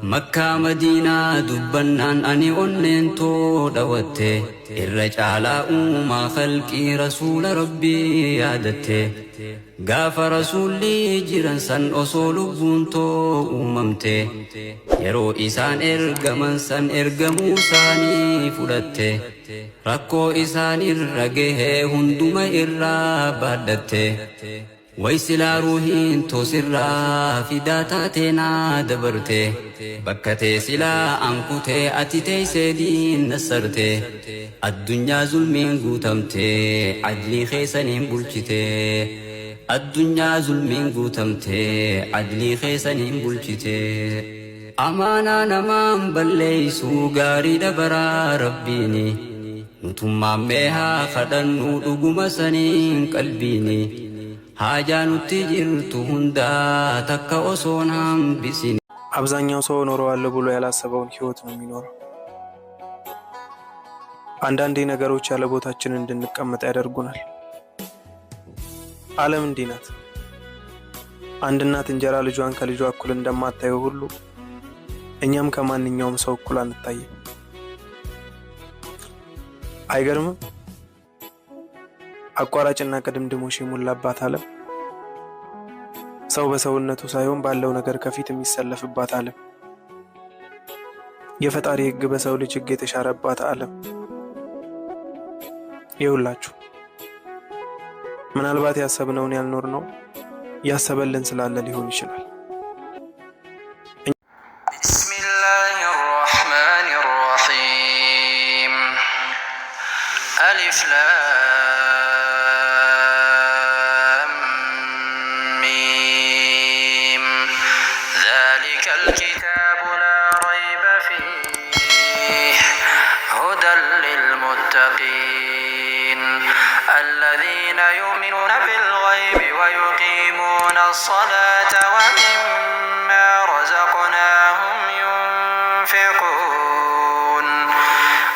مكة مدينة دبنان أني أننتو دوته الرجال ما خلقي رسول ربي يادته غاف رسولي جرنسان أصول بنتو أممته يرو إسان إرغمان سان إرغموساني فلته ركو إسان إرغيه هندوما إرابادته ويسلا روحين توسرا في داتاتنا دبرته بكتي سلا أنكوتي أتيتي سيدين نصرته الدنيا ظلمين قوتمته عدلي خيسانين بلچته الدنيا ظلمين قوتمته عدلي خيسانين بلچته أمانا نمان بليسو غاري دبرا ربيني نتمام بها خدنو دقم سنين قلبيني ሃጃኑቲ ጅርቱ ሁንዳ ተካ ኦሶናም ቢሲኒ አብዛኛው ሰው ኖረዋለሁ ብሎ ያላሰበውን ህይወት ነው የሚኖረው። አንዳንዴ ነገሮች ያለ ቦታችን እንድንቀመጥ ያደርጉናል። ዓለም እንዲህ ናት። አንድ እናት እንጀራ ልጇን ከልጇ እኩል እንደማታየው ሁሉ እኛም ከማንኛውም ሰው እኩል አንታይም። አይገርምም? አቋራጭና ቅድምድሞሽ የሞላባት ዓለም፣ ሰው በሰውነቱ ሳይሆን ባለው ነገር ከፊት የሚሰለፍባት ዓለም፣ የፈጣሪ ሕግ በሰው ልጅ ሕግ የተሻረባት ዓለም። ይኸውላችሁ ምናልባት ያሰብነውን ያልኖርነው ያሰበልን ስላለ ሊሆን ይችላል። ቢስሚላሂርራህማኒርራሂም አሊፍ ላም الكتاب لا ريب فيه هدى للمتقين الذين يؤمنون بالغيب ويقيمون الصلاة ومما رزقناهم ينفقون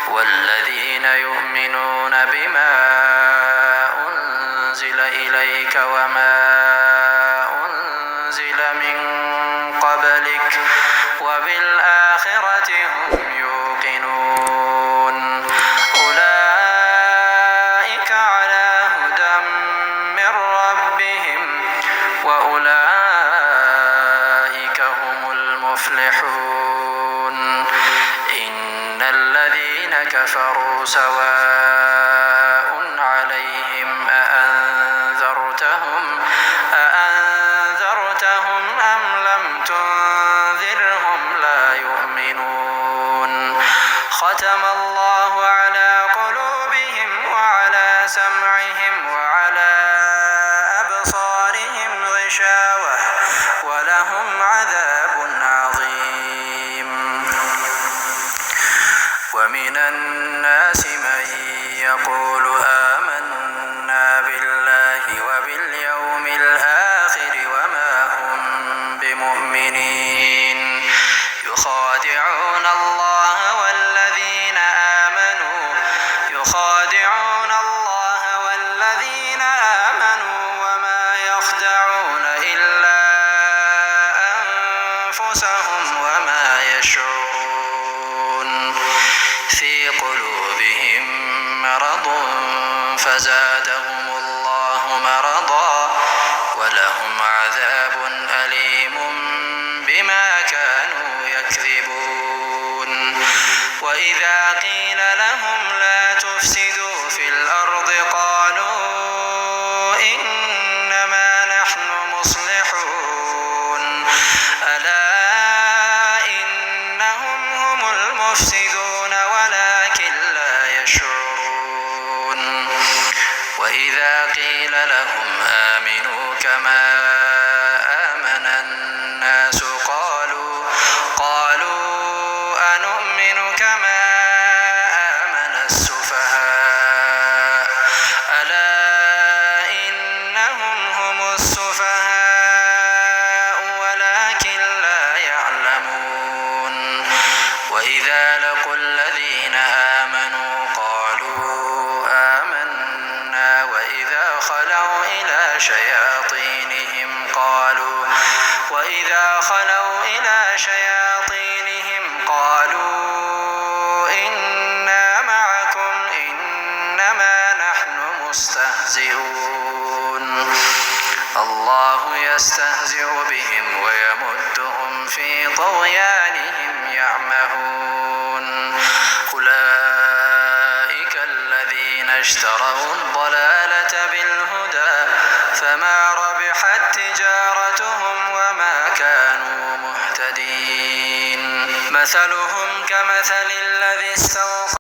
والذين يؤمنون بما أنزل إليك وما أنزل من قبلك وبالآخرة هم يوقنون أولئك على هدى من ربهم وأولئك هم المفلحون إن الذين كفروا سواء عليهم أأنذرتهم أم لم تنذرهم لا يؤمنون ختم الله على قلوبهم وعلى سمعهم وعلى أبصارهم غشاوة ولهم عذاب عظيم ومن الناس من يقول آمنا بالله وباليوم الآخر وما هم بمؤمنين يخادعون الله والذين آمنوا وما يخدعون إلا أنفسهم وما يشعرون في قلوبهم مرض فزادهم الله مرضا ولهم عذاب أليم بما كانوا يكذبون وإذا قيل لهم لا تفسدوا في الأرض قالوا إنما نحن مصلحون ألا إنهم هم المفسدون ولكن لا يشعرون وإذا قيل لهم آمنوا كما آمن الناس قالوا أنؤمن كما آمن السفهاء ألا إنهم هم السفهاء ولكن لا يعلمون وإذا لقوا الذين آمنوا قالوا آمنا وإذا خلوا إلى شياطينهم قالوا يستهزئون الله يستهزئ بهم ويمدهم في طغيانهم يعمهون أولئك الذين اشتروا الضلالة بالهدى فما ربحت تجارتهم وما كانوا مهتدين مثلهم كمثل الذي استوقد